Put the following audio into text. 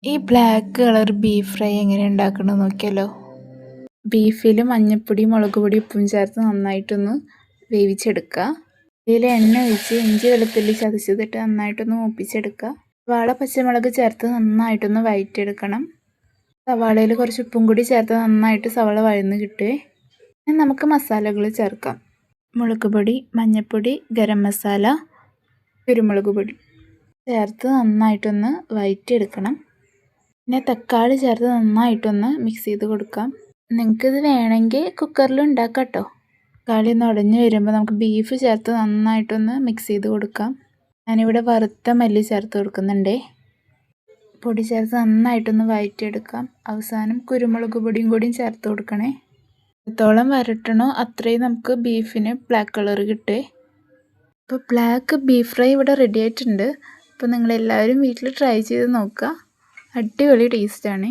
ഈ black colour beef fry എങ്ങനെ ഉണ്ടാക്കണമെന്ന് നോക്കിയാലോ. ബീഫിൽ മഞ്ഞൾപ്പൊടി, മുളക് പൊടി, ഉപ്പും ചേർത്ത് നന്നായിട്ടൊന്ന് വേവിച്ചെടുക്കുക. ഇതിൽ എണ്ണ ഒഴിച്ച് ഇഞ്ചി വെളുത്തുള്ളി ചതച്ചതിട്ട് നന്നായിട്ടൊന്ന് മൂപ്പിച്ചെടുക്കുക. സവാള പച്ചമുളക് ചേർത്ത് നന്നായിട്ടൊന്ന് വഴറ്റിയെടുക്കണം. സവാളയിൽ കുറച്ച് ഉപ്പും കൂടി ചേർത്ത് നന്നായിട്ട് സവാള വഴന്ന് കിട്ടുവേ. ഇനി നമുക്ക് മസാലകൾ ചേർക്കാം. മുളക് പൊടി, മഞ്ഞൾപ്പൊടി, ഗരം മസാല, കുരുമുളക് പൊടി ചേർത്ത് നന്നായിട്ടൊന്ന് വഴറ്റിയെടുക്കണം. പിന്നെ തക്കാളി ചേർത്ത് നന്നായിട്ടൊന്ന് മിക്സ് ചെയ്ത് കൊടുക്കാം. നിങ്ങൾക്കിത് വേണമെങ്കിൽ കുക്കറിൽ ഉണ്ടാക്കാം കേട്ടോ. തക്കാളി ഒന്ന് ഉടഞ്ഞ് വരുമ്പോൾ നമുക്ക് ബീഫ് ചേർത്ത് നന്നായിട്ടൊന്ന് മിക്സ് ചെയ്ത് കൊടുക്കാം. ഞാനിവിടെ വറുത്ത മല്ലി ചേർത്ത് കൊടുക്കുന്നുണ്ടേ. പൊടി ചേർത്ത് നന്നായിട്ടൊന്ന് വഴറ്റിയെടുക്കാം. അവസാനം കുരുമുളക് പൊടിയും കൂടിയും ചേർത്ത് കൊടുക്കണേ. എത്രത്തോളം വരട്ടണോ അത്രയും നമുക്ക് ബീഫിന് ബ്ലാക്ക് കളർ കിട്ടുമേ. അപ്പോൾ ബ്ലാക്ക് ബീഫ് ഫ്രൈ ഇവിടെ റെഡി ആയിട്ടുണ്ട്. അപ്പോൾ നിങ്ങളെല്ലാവരും വീട്ടിൽ ട്രൈ ചെയ്ത് നോക്കുക. അടിപൊളി ടേസ്റ്റാണ്.